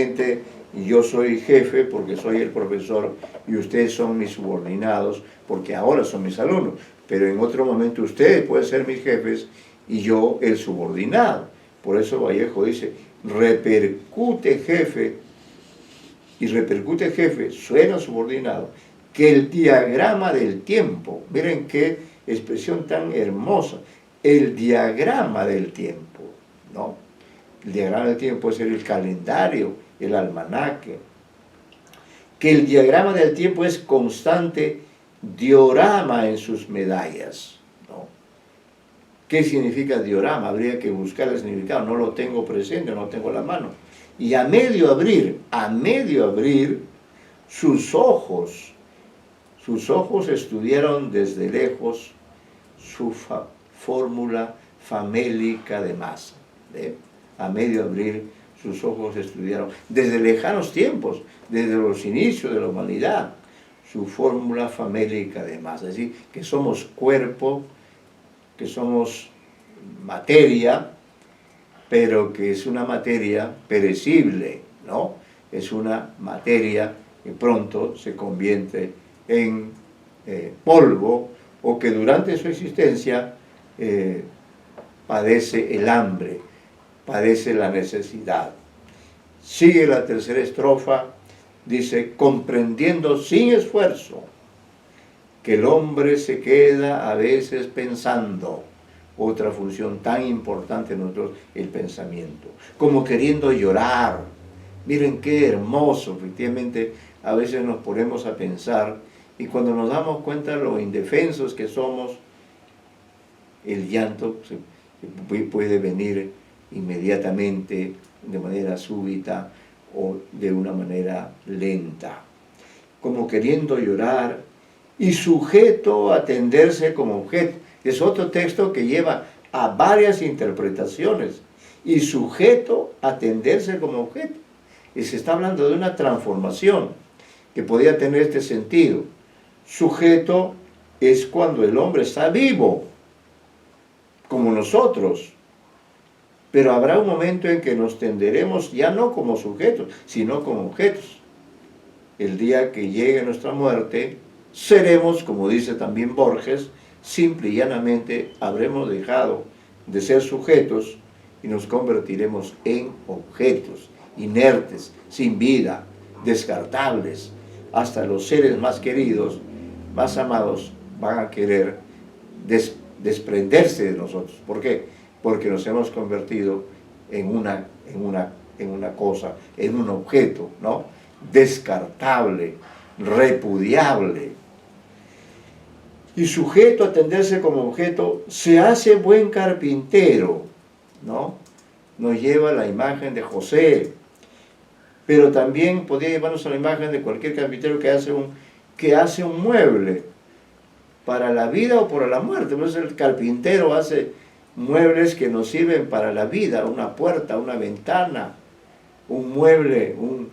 efectivamente yo soy jefe porque soy el profesor y ustedes son mis subordinados porque ahora son mis alumnos, pero en otro momento ustedes pueden ser mis jefes y yo el subordinado. Por eso Vallejo dice, repercute jefe, y repercute jefe, suena subordinado, que el diagrama del tiempo, miren qué expresión tan hermosa, el diagrama del tiempo, ¿no? El diagrama del tiempo puede ser el calendario, el almanaque, que el diagrama del tiempo es constante diorama en sus medallas, ¿no? ¿Qué significa diorama? Habría que buscar el significado, no lo tengo presente, no lo tengo a la mano. Y a medio abrir, sus ojos estudiaron desde lejos su fórmula famélica de masa. ¿Ve? A medio abrir, sus ojos estudiaron desde lejanos tiempos, desde los inicios de la humanidad, su fórmula famélica de masa. Es decir, que somos cuerpo, que somos materia, pero que es una materia perecible, ¿no? Es una materia que pronto se convierte en polvo o que durante su existencia padece el hambre, padece la necesidad. Sigue la tercera estrofa, dice, comprendiendo sin esfuerzo que el hombre se queda a veces pensando, otra función tan importante en nosotros, el pensamiento, como queriendo llorar. Miren qué hermoso, efectivamente, a veces nos ponemos a pensar y cuando nos damos cuenta de lo indefensos que somos, el llanto puede venir inmediatamente, de manera súbita o de una manera lenta, como queriendo llorar y sujeto a tenderse como objeto. Es otro texto que lleva a varias interpretaciones, y sujeto a tenderse como objeto. Y se está hablando de una transformación que podría tener este sentido. Sujeto es cuando el hombre está vivo, como nosotros, pero habrá un momento en que nos tenderemos ya no como sujetos, sino como objetos. El día que llegue nuestra muerte, seremos, como dice también Borges, simple y llanamente habremos dejado de ser sujetos y nos convertiremos en objetos, inertes, sin vida, descartables. Hasta los seres más queridos, más amados, van a querer desprenderse de nosotros. ¿Por qué? Porque nos hemos convertido en una cosa, en un objeto, ¿no? Descartable, repudiable. Y sujeto a tenderse como objeto, se hace buen carpintero, ¿no? Nos lleva a la imagen de José, pero también podría llevarnos a la imagen de cualquier carpintero que hace un mueble para la vida o para la muerte. Entonces el carpintero hace muebles que nos sirven para la vida, una puerta, una ventana, un mueble, un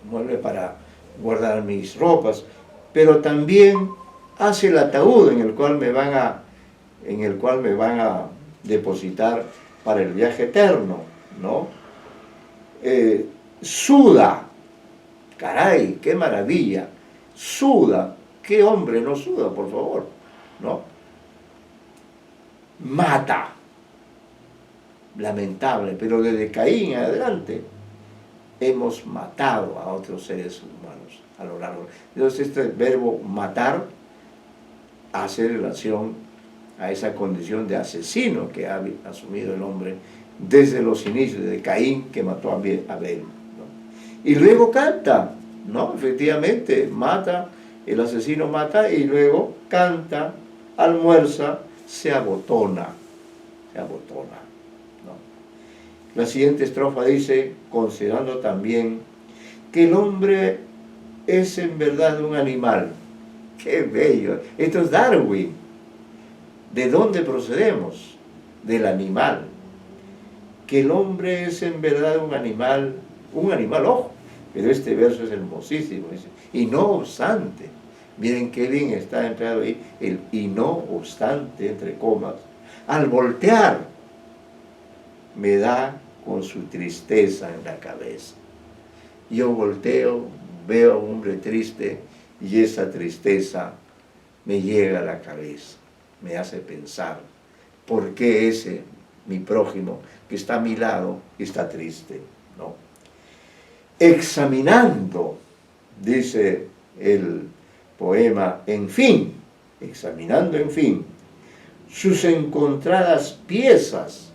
mueble para guardar mis ropas, pero también hace el ataúd en el cual me van a depositar para el viaje eterno, ¿no? Suda, caray, qué maravilla, suda, qué hombre no suda, por favor, ¿no? Mata, lamentable, pero desde Caín en adelante hemos matado a otros seres humanos a lo largo. Entonces este verbo matar hace relación a esa condición de asesino que ha asumido el hombre desde los inicios, de Caín que mató a Abel, ¿no? Y luego canta, ¿no? Efectivamente, mata, el asesino mata y luego canta, almuerza, se abotona, ¿no? La siguiente estrofa dice, considerando también que el hombre es en verdad un animal. ¡Qué bello! Esto es Darwin. ¿De dónde procedemos? Del animal. Que el hombre es en verdad un animal, ojo, pero este verso es hermosísimo, dice, y no obstante, miren qué bien está empleado ahí, el y no obstante, entre comas, al voltear, me da con su tristeza en la cabeza. Yo volteo, veo a un hombre triste y esa tristeza me llega a la cabeza, me hace pensar, ¿por qué ese, mi prójimo, que está a mi lado, está triste? ¿No? Examinando, dice el poema, en fin, examinando en fin, sus encontradas piezas,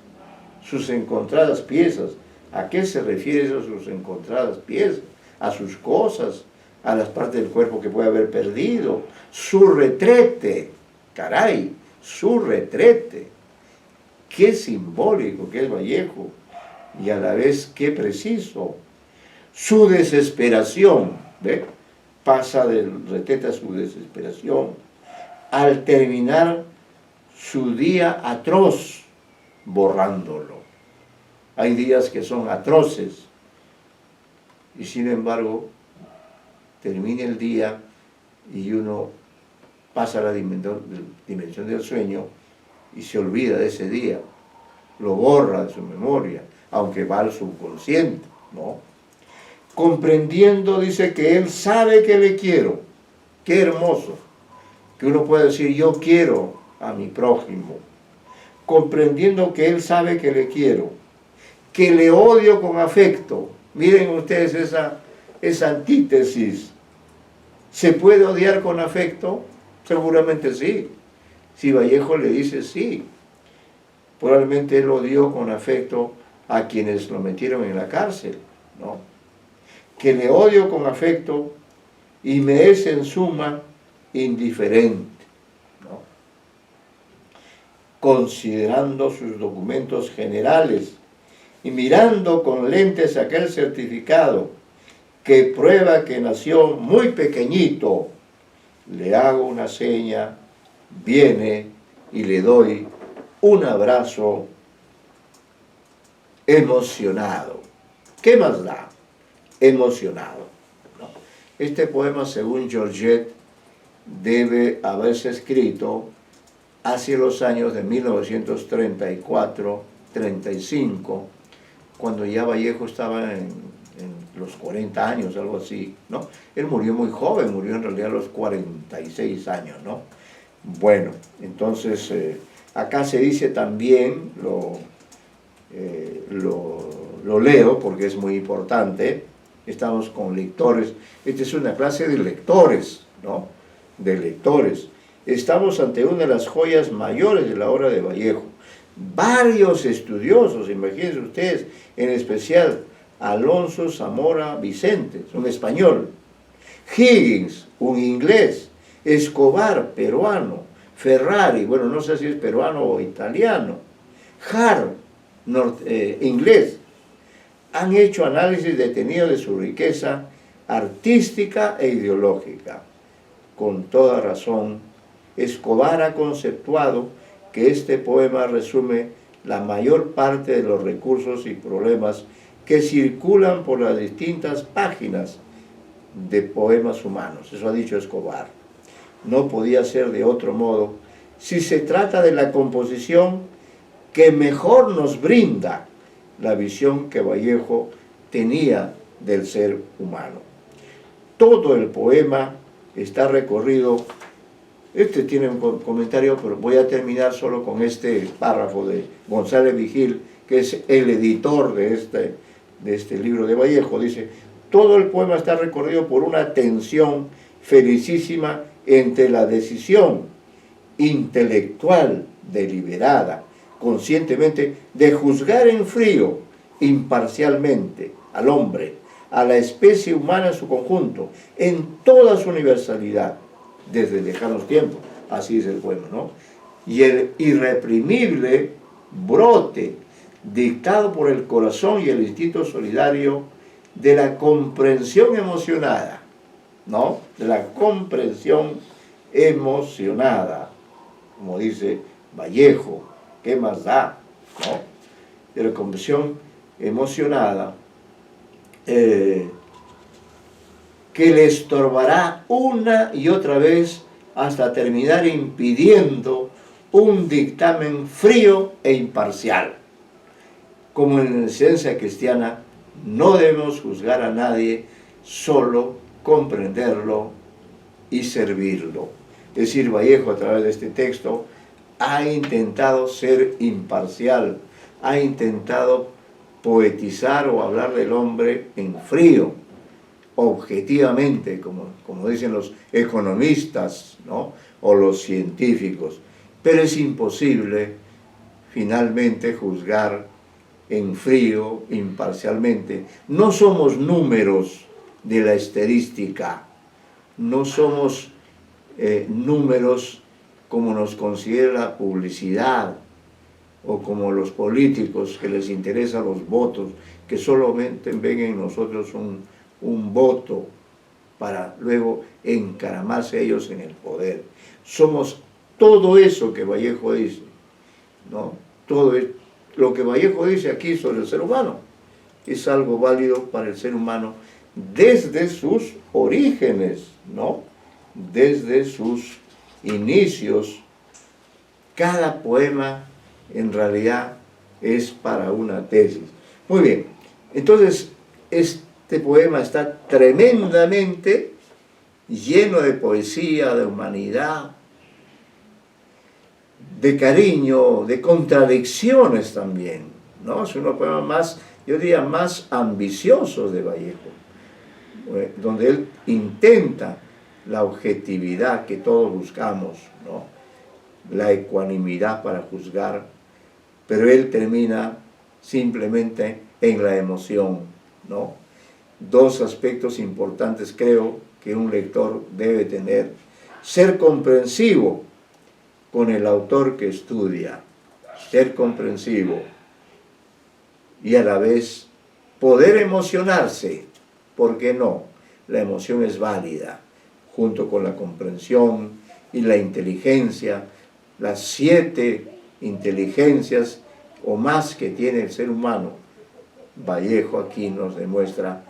¿a qué se refiere eso, sus encontradas piezas? A sus cosas, a las partes del cuerpo que puede haber perdido, su retrete, caray, su retrete, qué simbólico que es Vallejo, y a la vez qué preciso, su desesperación, ¿ve? Pasa del retrete a su desesperación, al terminar su día atroz, borrándolo. Hay días que son atroces, y sin embargo, termina el día y uno pasa a la dimensión del sueño y se olvida de ese día, lo borra de su memoria, aunque va al subconsciente, ¿no? Comprendiendo, dice, que él sabe que le quiero. Qué hermoso, que uno puede decir, yo quiero a mi prójimo, comprendiendo que él sabe que le quiero, que le odio con afecto. Miren ustedes esa antítesis. ¿Se puede odiar con afecto? Seguramente sí. Si Vallejo le dice sí, probablemente él odió con afecto a quienes lo metieron en la cárcel, ¿no? Que le odio con afecto y me es en suma indiferente, ¿no? Considerando sus documentos generales y mirando con lentes aquel certificado que prueba que nació muy pequeñito, le hago una seña, viene y le doy un abrazo emocionado. ¿Qué más da? Emocionado, ¿no? Este poema, según Georgette, debe haberse escrito hacia los años de 1934-35, cuando ya Vallejo estaba en los 40 años, algo así, ¿no? Él murió muy joven, murió en realidad a los 46 años, ¿no? Bueno, entonces, acá se dice también, lo leo porque es muy importante, estamos con lectores, esta es una clase de lectores, ¿no? De lectores. Estamos ante una de las joyas mayores de la obra de Vallejo. Varios estudiosos, imagínense ustedes, en especial Alonso Zamora Vicente, un español, Higgins, un inglés, Escobar, peruano, Ferrari, bueno, no sé si es peruano o italiano, Hart, inglés, han hecho análisis detenido de su riqueza artística e ideológica. Con toda razón, Escobar ha conceptuado que este poema resume la mayor parte de los recursos y problemas que circulan por las distintas páginas de poemas humanos. Eso ha dicho Escobar. No podía ser de otro modo si se trata de la composición que mejor nos brinda la visión que Vallejo tenía del ser humano. Todo el poema está recorrido. Este tiene un comentario, pero voy a terminar solo con este párrafo de González Vigil, que es el editor de este libro de Vallejo. Dice, todo el poema está recorrido por una tensión felicísima entre la decisión intelectual, deliberada, conscientemente, de juzgar en frío, imparcialmente, al hombre, a la especie humana en su conjunto, en toda su universalidad, desde lejanos tiempos, así es el poema, ¿no? Y el irreprimible brote dictado por el corazón y el instinto solidario de la comprensión emocionada, ¿no? De la comprensión emocionada, como dice Vallejo, ¿qué más da? ¿No? De la comprensión emocionada, que le estorbará una y otra vez hasta terminar impidiendo un dictamen frío e imparcial. como en la esencia cristiana, no debemos juzgar a nadie, solo comprenderlo y servirlo. Es decir, Vallejo, a través de este texto, ha intentado ser imparcial, ha intentado poetizar o hablar del hombre en frío, objetivamente, como dicen los economistas, ¿no?, o los científicos. Pero es imposible, finalmente, juzgar en frío, imparcialmente. No somos números de la estadística, no somos números como nos considera la publicidad o como los políticos que les interesan los votos, que solamente ven en nosotros un voto para luego encaramarse ellos en el poder. Somos todo eso que Vallejo dice, ¿no? Todo lo que Vallejo dice aquí sobre el ser humano es algo válido para el ser humano desde sus orígenes, ¿no?, desde sus inicios. Cada poema en realidad es para una tesis. Muy bien, entonces este poema está tremendamente lleno de poesía, de humanidad, de cariño, de contradicciones también, ¿no? Es uno de los poemas más, yo diría, más ambiciosos de Vallejo, donde él intenta la objetividad que todos buscamos, ¿no?, la ecuanimidad para juzgar, pero él termina simplemente en la emoción, ¿no? Dos aspectos importantes creo que un lector debe tener: ser comprensivo con el autor que estudia, ser comprensivo, y a la vez poder emocionarse. ¿Por qué no? La emoción es válida, junto con la comprensión y la inteligencia, las 7 inteligencias o más que tiene el ser humano. Vallejo aquí nos demuestra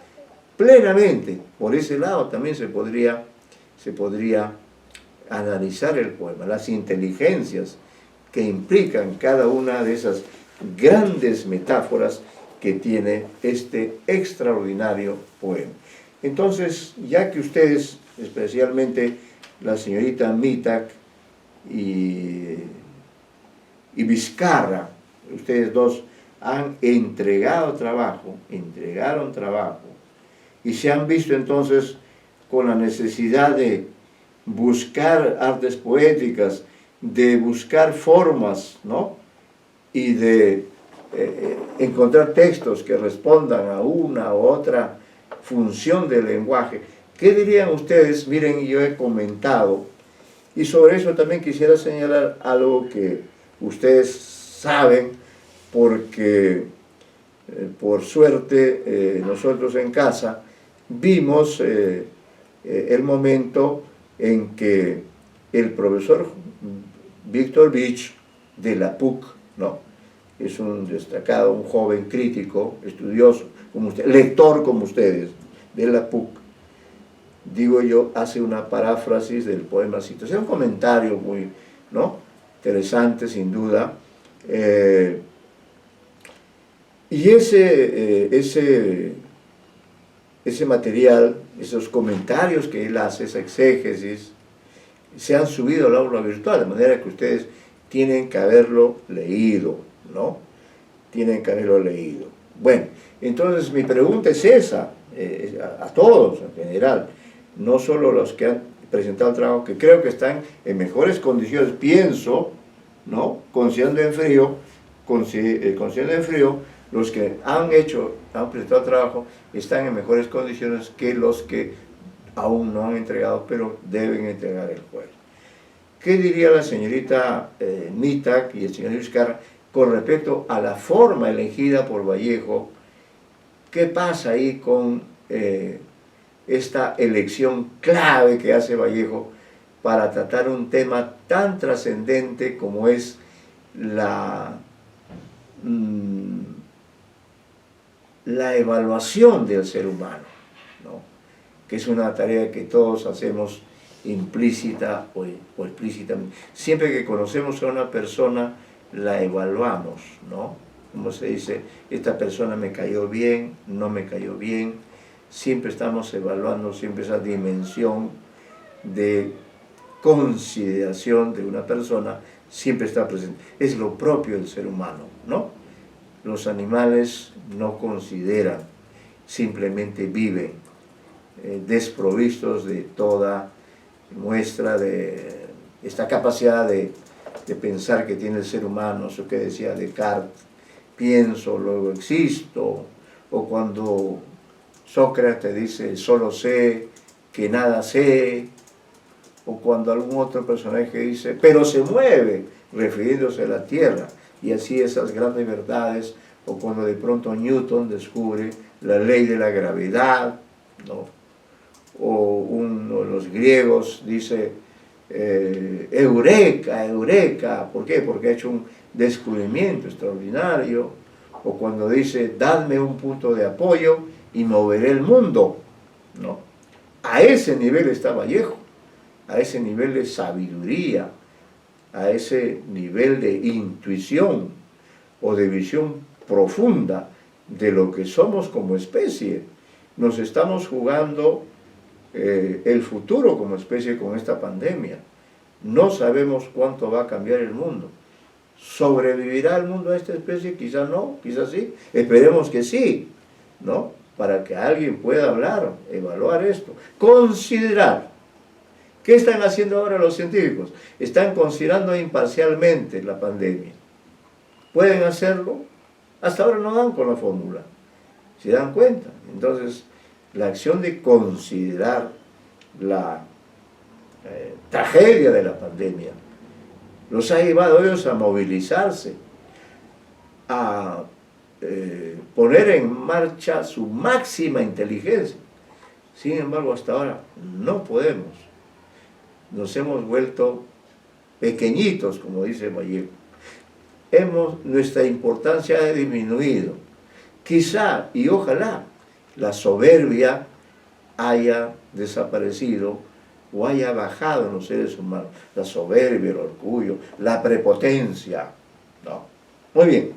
plenamente. Por ese lado también se podría analizar el poema, las inteligencias que implican cada una de esas grandes metáforas que tiene este extraordinario poema. Entonces, ya que ustedes, especialmente la señorita Mitak y Vizcarra, ustedes dos han entregaron trabajo, y se han visto entonces con la necesidad de buscar artes poéticas, de buscar formas, ¿no?, y de encontrar textos que respondan a una u otra función del lenguaje. ¿Qué dirían ustedes? Miren, yo he comentado, y sobre eso también quisiera señalar algo que ustedes saben, porque por suerte nosotros en casa vimos el momento en que el profesor Víctor Vich de la PUC, ¿no?, es un destacado, un joven crítico, estudioso, como usted, lector como ustedes, de la PUC, digo yo, hace una paráfrasis del poema Situación, un comentario muy, ¿no?, interesante sin duda, y ese material, esos comentarios que él hace, esa exégesis, se han subido al aula virtual, de manera que ustedes tienen que haberlo leído, ¿no? Tienen que haberlo leído. Bueno, entonces mi pregunta es esa, a todos en general, no solo los que han presentado el trabajo, que creo que están en mejores condiciones, pienso, ¿no?, considerando en frío, los que han presentado el trabajo, están en mejores condiciones que los que aún no han entregado, pero deben entregar el jueves. ¿Qué diría la señorita Mitak y el señor Vizcarra con respecto a la forma elegida por Vallejo? ¿Qué pasa ahí con esta elección clave que hace Vallejo para tratar un tema tan trascendente como es la evaluación del ser humano, ¿no?, que es una tarea que todos hacemos implícita o explícitamente? Siempre que conocemos a una persona, la evaluamos, ¿no? como se dice, esta persona me cayó bien, no me cayó bien. Siempre estamos evaluando siempre esa dimensión de consideración de una persona, siempre está presente. Es lo propio del ser humano, ¿no? Los animales no consideran, simplemente viven, desprovistos de toda muestra de esta capacidad de pensar que tiene el ser humano, eso que decía Descartes, pienso, luego existo, o cuando Sócrates dice, solo sé que nada sé, o cuando algún otro personaje dice, pero se mueve, refiriéndose a la Tierra, y así esas grandes verdades, o cuando de pronto Newton descubre la ley de la gravedad, ¿no? O uno de los griegos dice, eureka, eureka, ¿por qué? Porque ha hecho un descubrimiento extraordinario, o cuando dice, dadme un punto de apoyo y moveré el mundo, ¿no? A ese nivel está Vallejo, a ese nivel de sabiduría, a ese nivel de intuición o de visión profunda de lo que somos como especie. Nos estamos jugando el futuro como especie con esta pandemia. No sabemos cuánto va a cambiar el mundo. ¿Sobrevivirá el mundo a esta especie? Quizás no, quizás sí. Esperemos que sí, ¿no? Para que alguien pueda hablar, evaluar esto, considerar. ¿Qué están haciendo ahora los científicos? Están considerando imparcialmente la pandemia. ¿Pueden hacerlo? Hasta ahora no dan con la fórmula. ¿Se dan cuenta? Entonces, la acción de considerar la tragedia de la pandemia los ha llevado a ellos a movilizarse, a poner en marcha su máxima inteligencia. Sin embargo, hasta ahora no podemos. Nos hemos vuelto pequeñitos, como dice Vallejo. Nuestra importancia ha disminuido. Quizá, y ojalá, la soberbia haya desaparecido o haya bajado en los seres humanos. La soberbia, el orgullo, la prepotencia. No. Muy bien.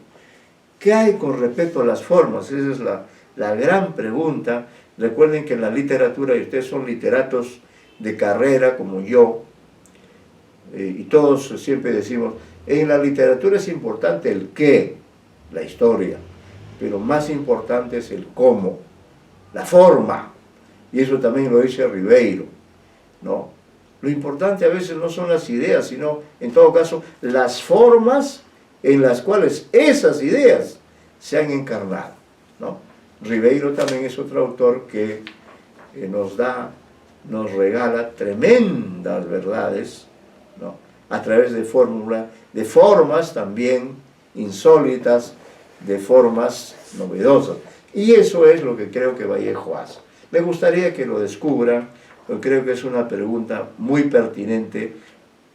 ¿Qué hay con respecto a las formas? Esa es la gran pregunta. Recuerden que en la literatura, y ustedes son literatos de carrera como yo, y todos siempre decimos, en la literatura es importante el qué, la historia, pero más importante es el cómo, la forma, y eso también lo dice Ribeiro, ¿no? Lo importante a veces no son las ideas, sino, en todo caso, las formas en las cuales esas ideas se han encarnado, ¿no? Ribeiro también es otro autor que nos regala tremendas verdades, ¿no? A través de fórmulas, de formas también insólitas, de formas novedosas. Y eso es lo que creo que Vallejo hace. Me gustaría que lo descubran, porque creo que es una pregunta muy pertinente,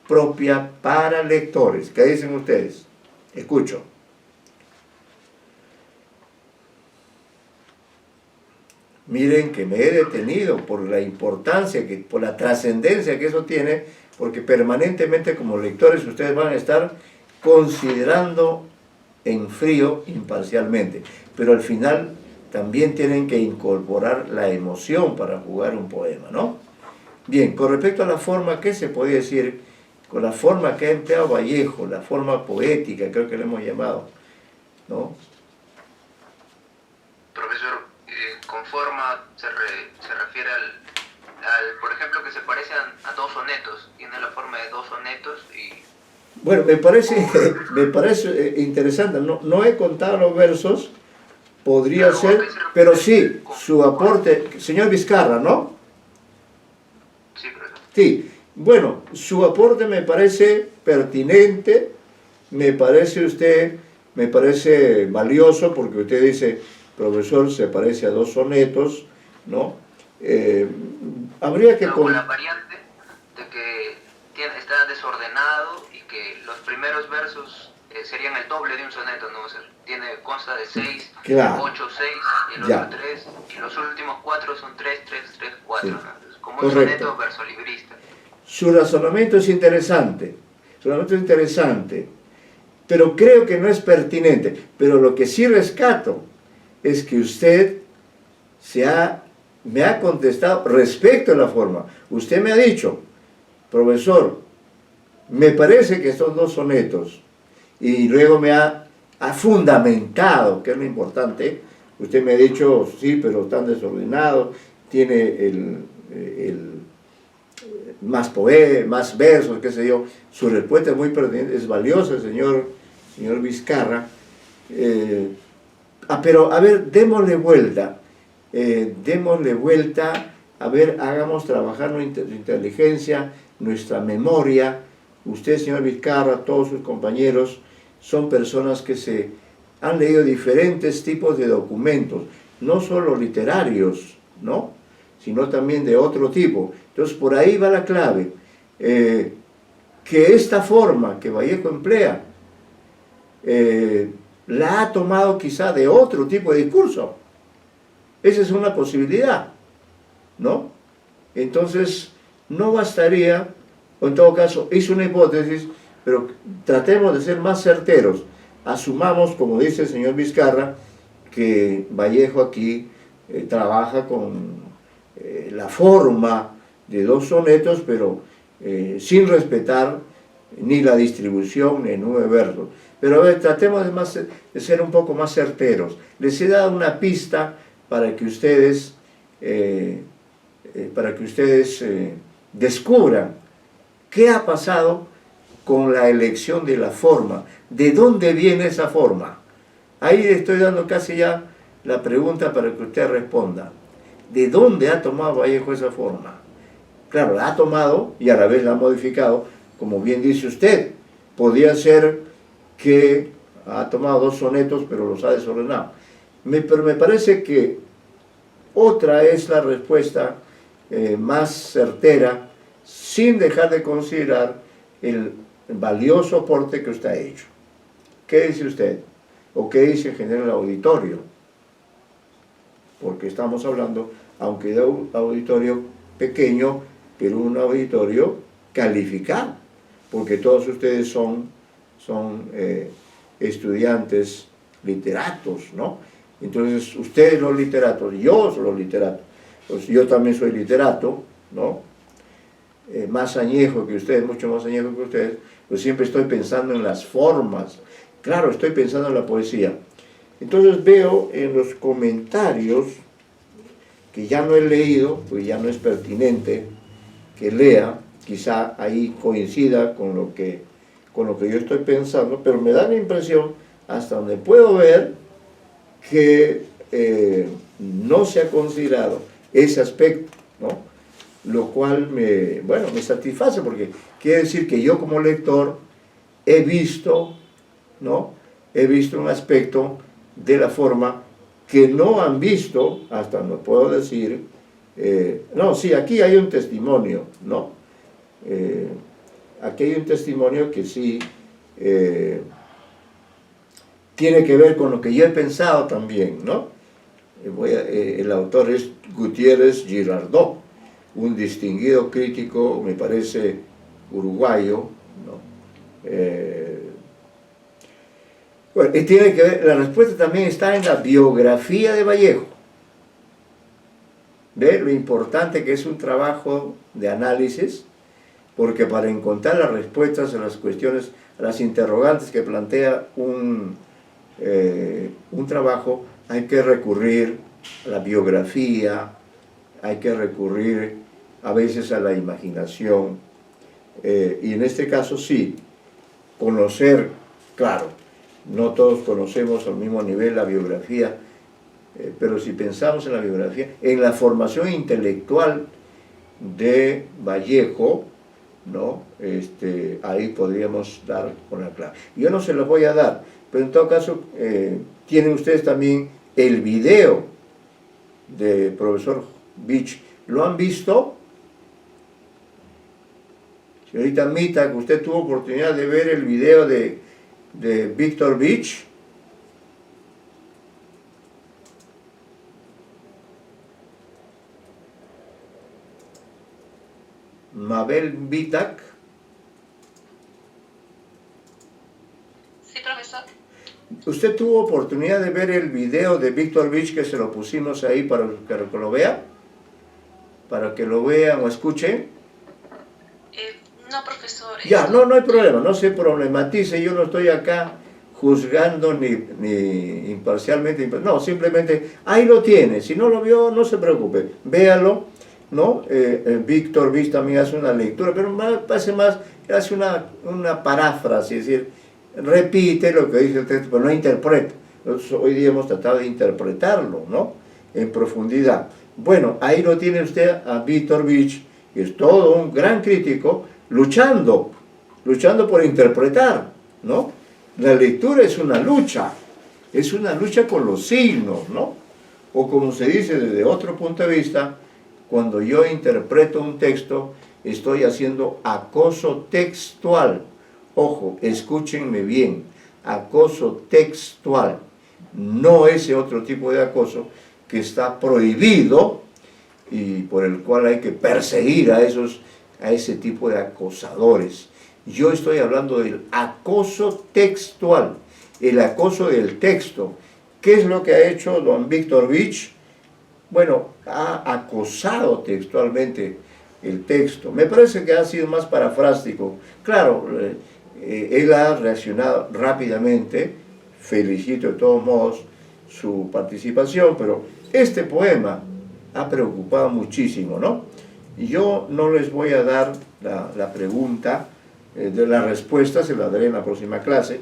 propia para lectores. ¿Qué dicen ustedes? Escucho. Miren que me he detenido por la importancia, por la trascendencia que eso tiene, porque permanentemente como lectores ustedes van a estar considerando en frío imparcialmente, pero al final también tienen que incorporar la emoción para jugar un poema, ¿no? Bien, con respecto a la forma, ¿qué se podría decir? Con la forma que ha empleado Vallejo, la forma poética, creo que le hemos llamado, ¿no? Profesor, con forma se refiere por ejemplo, que se parecen a dos sonetos, tiene la forma de dos sonetos y... Bueno, me parece interesante, no he contado los versos, podría Claro, ser, pero sí, su aporte, señor Vizcarra, ¿no? Sí, profesor. Sí, bueno, su aporte me parece pertinente, me parece valioso, porque usted dice, profesor, se parece a dos sonetos, ¿no? Habría que... No, con la variante de que está desordenado y que los primeros versos serían el doble de un soneto, ¿no? O sea, consta de 6, claro. 8, 6, y el Ya. otro 3, y los últimos 4 son 3, 3, 3, 4, Sí. ¿no? Es como Correcto. un soneto versolibrista. Su razonamiento es interesante, pero creo que no es pertinente. Pero lo que sí rescato es que usted me ha contestado respecto a la forma. Usted me ha dicho, profesor, me parece que estos dos sonetos, y luego me ha fundamentado, que es lo importante. Usted me ha dicho, sí, pero están desordenados, tiene más versos, qué sé yo. Su respuesta es muy pertinente, es valiosa, señor Vizcarra. Pero a ver, démosle vuelta, a ver, hagamos trabajar nuestra inteligencia, nuestra memoria. Usted, señor Vizcarra, todos sus compañeros, son personas que se han leído diferentes tipos de documentos, no solo literarios, ¿no?, sino también de otro tipo. Entonces, por ahí va la clave, que esta forma que Vallejo emplea, la ha tomado quizá de otro tipo de discurso. Esa es una posibilidad, ¿no? Entonces, no bastaría, o en todo caso, hizo una hipótesis, pero tratemos de ser más certeros. Asumamos, como dice el señor Vizcarra, que Vallejo aquí trabaja con la forma de dos sonetos, pero sin respetar ni la distribución ni 9 versos. Pero a ver, tratemos de ser un poco más certeros. Les he dado una pista para que ustedes, descubran qué ha pasado con la elección de la forma. ¿De dónde viene esa forma? Ahí le estoy dando casi ya la pregunta para que usted responda. ¿De dónde ha tomado Vallejo esa forma? Claro, la ha tomado y a la vez la ha modificado, como bien dice usted. Podría ser que ha tomado dos sonetos, pero los ha desordenado. Pero me parece que otra es la respuesta más certera, sin dejar de considerar el valioso aporte que usted ha hecho. ¿Qué dice usted? ¿O qué dice en general el auditorio? Porque estamos hablando, aunque de un auditorio pequeño, pero un auditorio calificado, porque todos ustedes son estudiantes literatos, ¿no? Entonces, ustedes los literatos, yo soy los literatos, pues yo también soy literato, ¿no? Más añejo que ustedes, mucho más añejo que ustedes, pues siempre estoy pensando en las formas. Claro, estoy pensando en la poesía. Entonces veo en los comentarios, que ya no he leído, pues ya no es pertinente que lea, quizá ahí coincida con lo que yo estoy pensando, pero me da la impresión, hasta donde puedo ver, que no se ha considerado ese aspecto, ¿no? Lo cual me satisface, porque quiere decir que yo como lector he visto, ¿no?, he visto un aspecto de la forma que no han visto, hasta no puedo decir, no, sí, aquí hay un testimonio, ¿no? Aquí hay un testimonio que sí tiene que ver con lo que yo he pensado también, ¿no? El autor es Gutiérrez Girardot, un distinguido crítico, me parece, uruguayo, ¿no? Bueno, y tiene que ver, la respuesta también está en la biografía de Vallejo. ¿Ve lo importante que es un trabajo de análisis? Porque para encontrar las respuestas a las cuestiones, a las interrogantes que plantea un trabajo, hay que recurrir a la biografía, hay que recurrir a veces a la imaginación, y en este caso sí, conocer, claro, no todos conocemos al mismo nivel la biografía, pero si pensamos en la biografía, en la formación intelectual de Vallejo, ¿no? Ahí podríamos dar con la clave. Yo no se los voy a dar, pero en todo caso tienen ustedes también el video de profesor Beach. ¿Lo han visto? Señorita Mita, que usted tuvo oportunidad de ver el video de Víctor Beach. Mabel Vitak. Sí, ¿Usted tuvo oportunidad de ver el video de Víctor Vich que se lo pusimos ahí para que lo vea? Para que lo vean o escuchen. No, profesor. Ya, no hay problema, no se problematice, yo no estoy acá juzgando ni imparcialmente, no, simplemente ahí lo tiene, si no lo vio, no se preocupe, véalo, ¿no? Víctor Vich también hace una lectura, pero parece más, hace una paráfrasis, es decir, repite lo que dice el texto, pero no interpreta. Entonces, hoy día hemos tratado de interpretarlo, ¿no? En profundidad. Bueno, ahí lo tiene usted a Víctor Vich, que es todo un gran crítico, luchando por interpretar, ¿no? La lectura es una lucha con los signos, ¿no? O como se dice desde otro punto de vista, cuando yo interpreto un texto, estoy haciendo acoso textual. Ojo, escúchenme bien, acoso textual, no ese otro tipo de acoso que está prohibido y por el cual hay que perseguir a ese tipo de acosadores. Yo estoy hablando del acoso textual, el acoso del texto. ¿Qué es lo que ha hecho don Víctor Vich? Bueno, ha acosado textualmente el texto. Me parece que ha sido más parafrástico. Claro, él ha reaccionado rápidamente, felicito de todos modos su participación, pero este poema ha preocupado muchísimo, ¿no? Yo no les voy a dar la pregunta, de la respuesta se la daré en la próxima clase,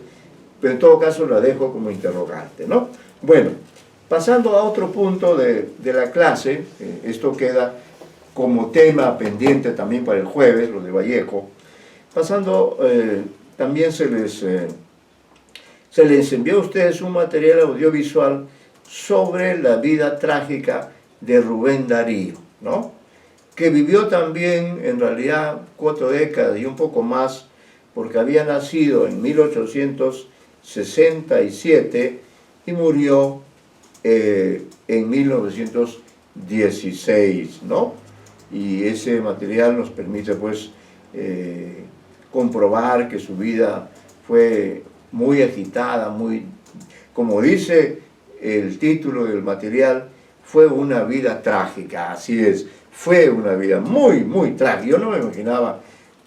pero en todo caso la dejo como interrogante, ¿no? Bueno, pasando a otro punto de la clase, esto queda como tema pendiente también para el jueves, lo de Vallejo. Pasando, también se les envió a ustedes un material audiovisual sobre la vida trágica de Rubén Darío, ¿no? Que vivió también en realidad 4 décadas y un poco más, porque había nacido en 1867 y murió en 1916, ¿no? Y ese material nos permite pues comprobar que su vida fue muy agitada, muy, como dice el título del material, fue una vida trágica, así es, fue una vida muy, muy trágica. Yo no me imaginaba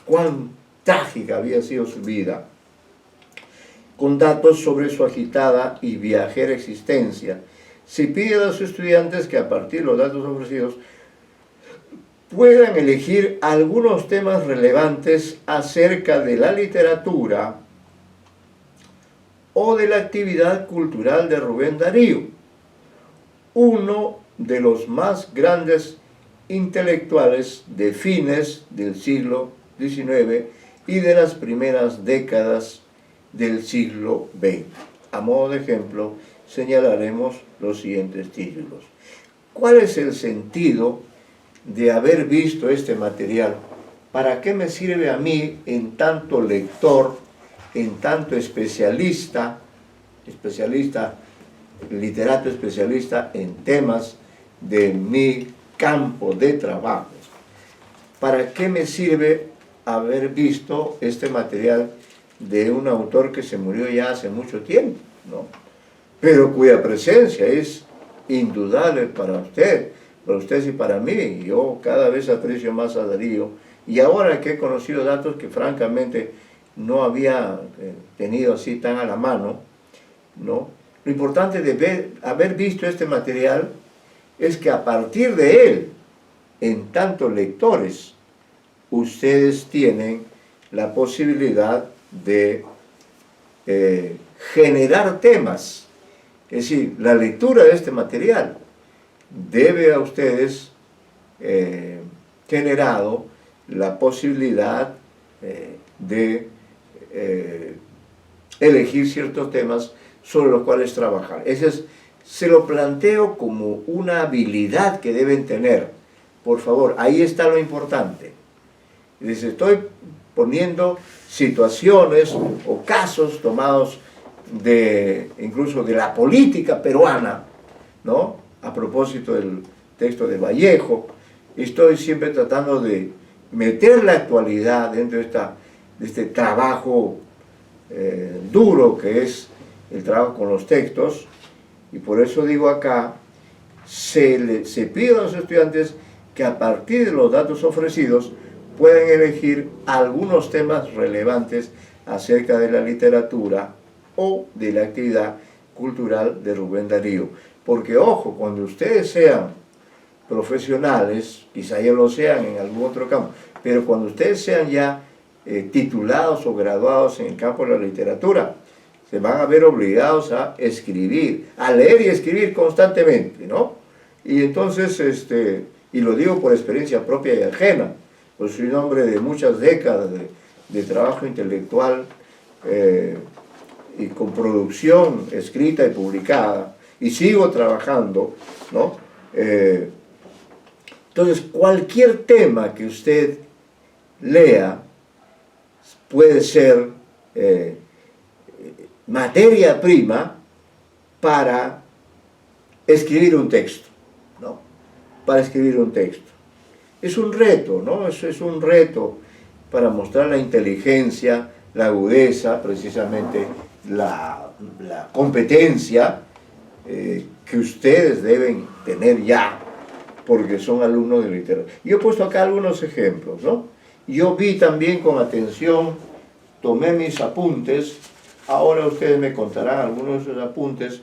cuán trágica había sido su vida, con datos sobre su agitada y viajera existencia. Se pide a los estudiantes que a partir de los datos ofrecidos puedan elegir algunos temas relevantes acerca de la literatura o de la actividad cultural de Rubén Darío, uno de los más grandes intelectuales de fines del siglo XIX y de las primeras décadas del siglo XX. A modo de ejemplo, señalaremos los siguientes títulos. ¿Cuál es el sentido de haber visto este material? ¿Para qué me sirve a mí, en tanto lector, en tanto especialista, literato especialista en temas de mi campo de trabajo? ¿Para qué me sirve haber visto este material de un autor que se murió ya hace mucho tiempo, ¿no? Pero cuya presencia es indudable para usted y para mí? Yo cada vez aprecio más a Darío, y ahora que he conocido datos que francamente no había tenido así tan a la mano, ¿no? Lo importante de haber visto este material es que a partir de él, en tanto lectores, ustedes tienen la posibilidad de generar temas. Es decir, la lectura de este material debe a ustedes generado la posibilidad de elegir ciertos temas sobre los cuales trabajar. Se lo planteo como una habilidad que deben tener. Por favor, ahí está lo importante. Les estoy poniendo situaciones o casos tomados incluso de la política peruana, ¿no? A propósito del texto de Vallejo, estoy siempre tratando de meter la actualidad dentro de este trabajo duro que es el trabajo con los textos, y por eso digo acá, se pide a los estudiantes que a partir de los datos ofrecidos pueden elegir algunos temas relevantes acerca de la literatura o de la actividad cultural de Rubén Darío. Porque ojo, cuando ustedes sean profesionales, quizá ya lo sean en algún otro campo, pero cuando ustedes sean ya titulados o graduados en el campo de la literatura, se van a ver obligados a escribir, a leer y escribir constantemente, ¿no? Y entonces, y lo digo por experiencia propia y ajena, pues soy un hombre de muchas décadas de trabajo intelectual y con producción escrita y publicada, y sigo trabajando, ¿no? Entonces, cualquier tema que usted lea puede ser materia prima para escribir un texto, ¿no? Para escribir un texto. Es un reto, ¿no? Es un reto para mostrar la inteligencia, la agudeza, precisamente la competencia que ustedes deben tener ya, porque son alumnos de literatura. Yo he puesto acá algunos ejemplos, ¿no? Yo vi también con atención, tomé mis apuntes, ahora ustedes me contarán algunos de esos apuntes,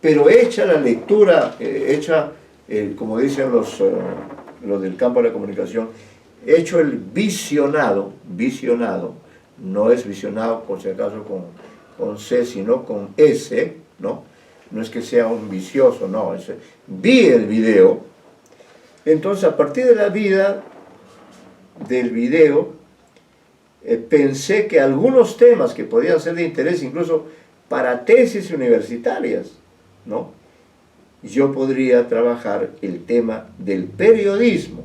pero hecha la lectura, como dicen los del campo de la comunicación, hecho el visionado, no es visionado por si acaso con C, sino con S, ¿no? No es que sea un vicioso, no, vi el video. Entonces, a partir de la vida del video, pensé que algunos temas que podían ser de interés incluso para tesis universitarias, ¿no? Yo podría trabajar el tema del periodismo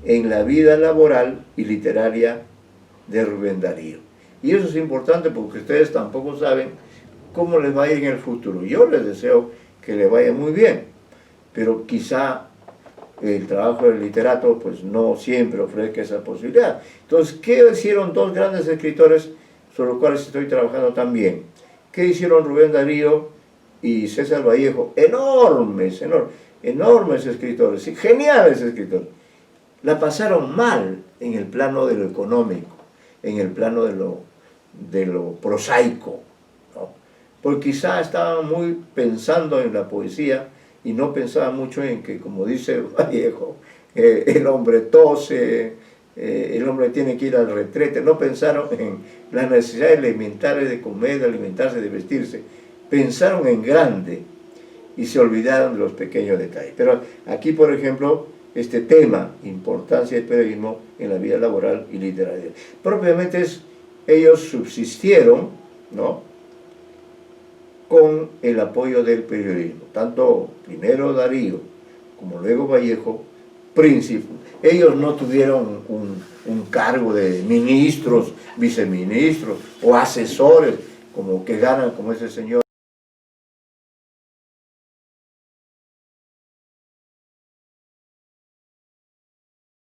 en la vida laboral y literaria de Rubén Darío. Y eso es importante porque ustedes tampoco saben cómo les va a ir en el futuro. Yo les deseo que les vaya muy bien, pero quizá el trabajo del literato pues no siempre ofrezca esa posibilidad. Entonces, ¿qué hicieron dos grandes escritores sobre los cuales estoy trabajando también? ¿Qué hicieron Rubén Darío y César Vallejo? Enormes escritores, geniales escritores. La pasaron mal en el plano de lo económico, en el plano de lo prosaico, ¿no? Porque quizá estaban muy pensando en la poesía y no pensaban mucho en que, como dice Vallejo, el hombre tose, el hombre tiene que ir al retrete. No pensaron en las necesidades elementales de comer, de alimentarse, de vestirse. Pensaron en grande y se olvidaron de los pequeños detalles. Pero aquí, por ejemplo, este tema, importancia del periodismo en la vida laboral y literaria. Propiamente ellos subsistieron, ¿no?, con el apoyo del periodismo. Tanto primero Darío como luego Vallejo, ellos no tuvieron un cargo de ministros, viceministros o asesores como que ganan como ese señor.